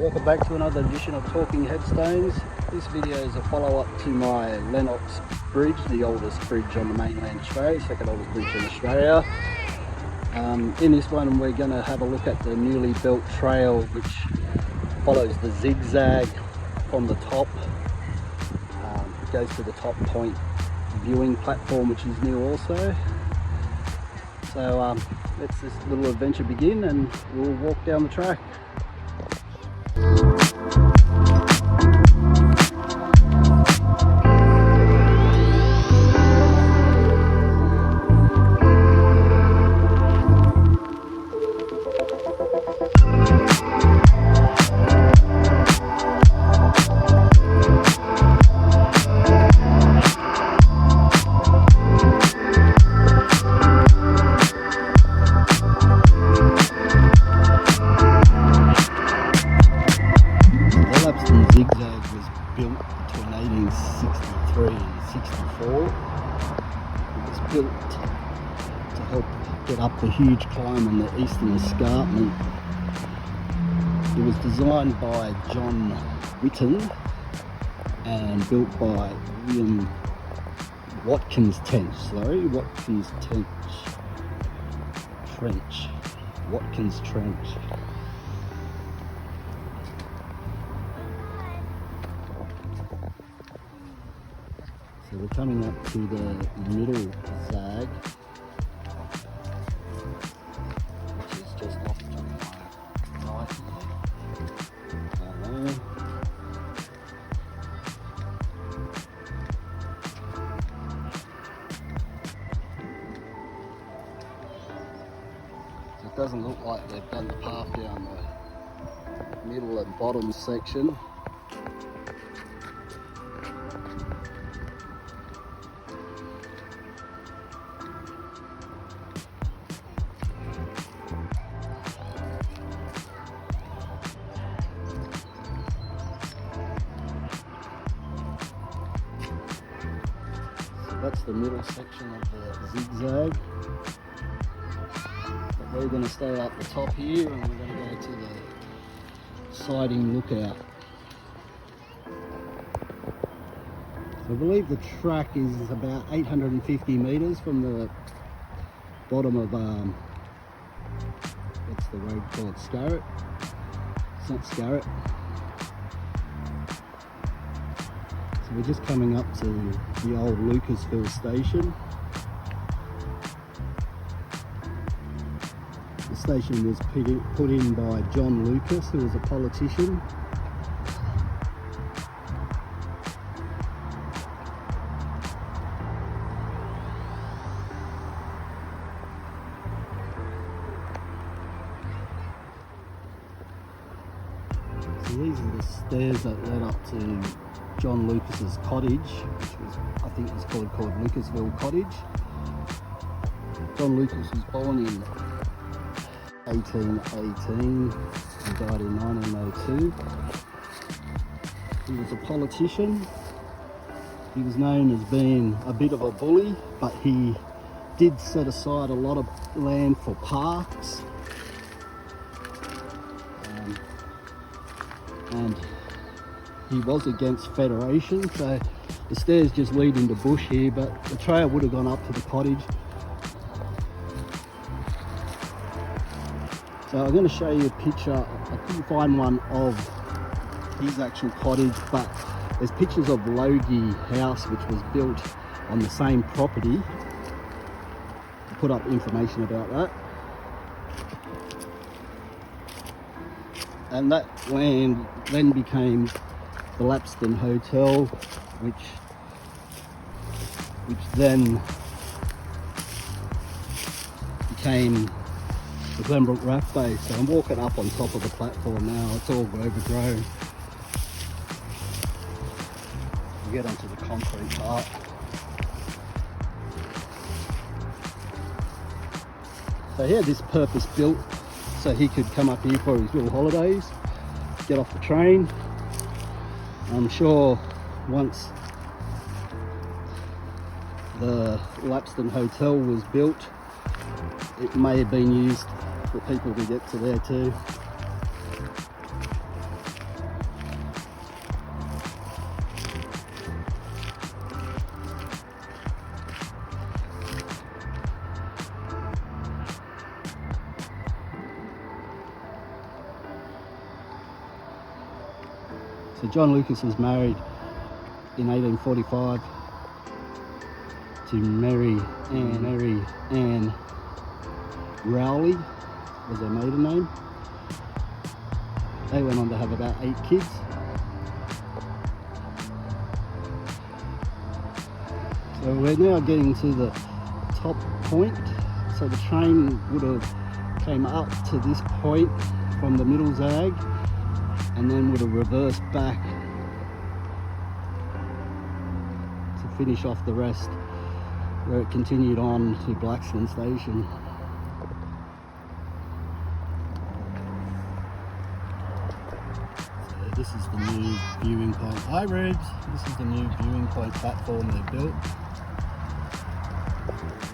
Welcome back to another edition of Talking Headstones. This video is a follow-up to my Lennox Bridge, the oldest bridge on the mainland Australia, second oldest bridge in Australia. In this one we're going to have a look at the newly built trail which follows the zigzag from the top. It goes to the top point viewing platform, which is new also. So let's this little adventure begin and we'll walk down the track. Lapstone Zig Zag was built between 1863 and 64. It was built to help get up the huge climb on the eastern escarpment. It was designed by John Whitten and built by William Watkins Trench. So we're coming up to the middle zag, which is just off to my right here. So it doesn't look like they've done the path down the middle and bottom section. That's the middle section of the zigzag. But we're going to stay up the top here and we're going to go to the siding lookout. I believe the track is about 850 metres from the bottom of, what's the road called? Scarrett? It's not Scarrett. So we're just coming up to the old Lucasville station. The station was put in by John Lucas, who was a politician. So these are the stairs that led up to John Lucas's cottage, which was, I think it was called Lucasville Cottage. John Lucas was born in 1818 and died in 1902. He was a politician. He was known as being a bit of a bully, but he did set aside a lot of land for parks. And he was against federation, so the stairs just lead into bush here, but the trail would have gone up to the cottage. So I'm going to show you a picture. I couldn't find one of his actual cottage, but there's pictures of Logie House, which was built on the same property. I'll put up information about that. And that land then became the Lapstone Hotel, which then became the Glenbrook Raft Base. So I'm walking up on top of the platform now. It's all overgrown. We'll get onto the concrete part. So he had this purpose built so he could come up here for his little holidays, get off the train. I'm sure once the Lapstone Hotel was built, it may have been used for people to get to there too. So John Lucas was married in 1845 to Mary Ann Rowley was her maiden name. They went on to have about 8 kids. So we're now getting to the top point. So the train would have came up to this point from the middle zag and then would have reversed back to finish off the rest, where it continued on to Blackstone Station. So this is the new viewing point. Hi Rubes! This is the new viewing point platform they built.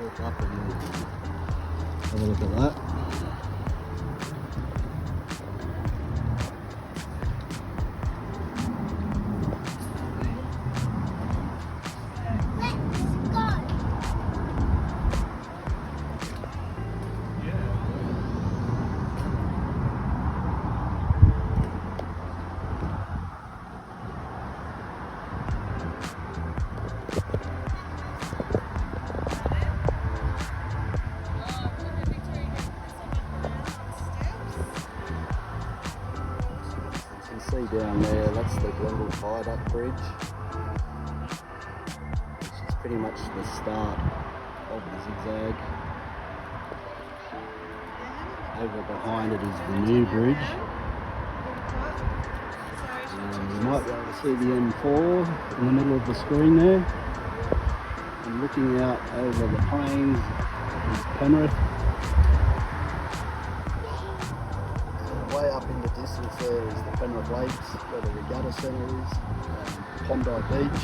Walk up and have a look at that. See down there, that's the Glenville Viaduct Bridge, which is pretty much the start of the zigzag. Over behind it is the new bridge. You might be able to see the M4 in the middle of the screen there. And looking out over the plains is Penrith. Way up in the distance there is the Penrith Lakes, where the regatta centre is, and Bondi Beach.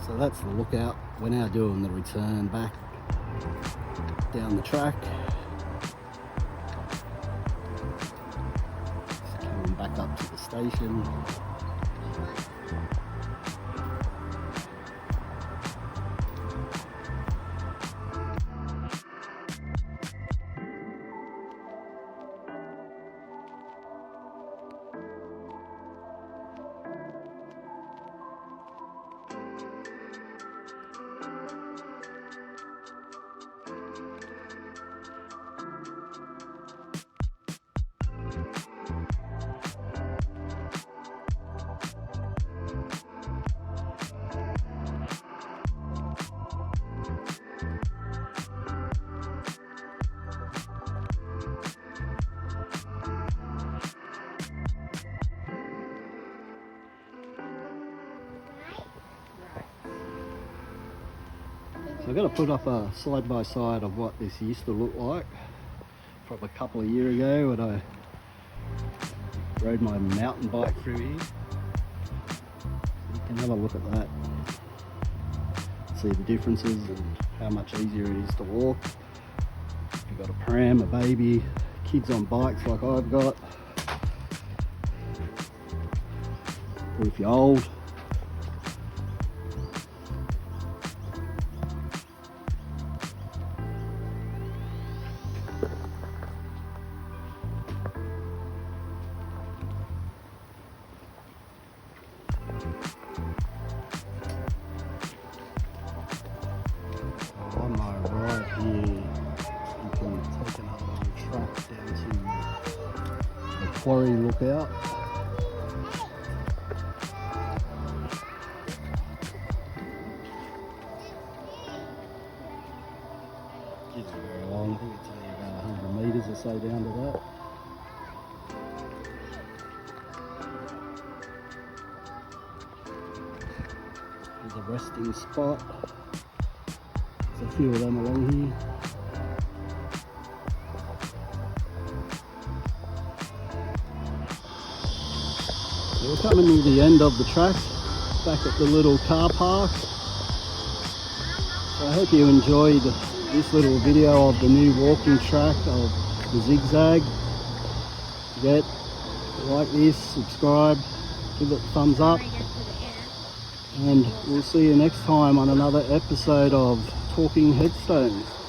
So that's the lookout. We're now doing the return back down the track. Just coming back up to the station. So I'm going to put up a side by side of what this used to look like from a couple of years ago when I rode my mountain bike through here. You can have a look at that, see the differences and how much easier it is to walk. If you've got a pram, a baby, kids on bikes like I've got, or if you're old. On my right here, you can take another little track down to the quarry lookout. It's very long, I think it's only about 100 metres or slow down to that. There's a resting spot. There's a few of them along here. So we're coming near the end of the track, back at the little car park. So I hope you enjoyed this little video of the new walking track of the zigzag. Get like this, subscribe, give it a thumbs up, and we'll see you next time on another episode of Talking Headstones.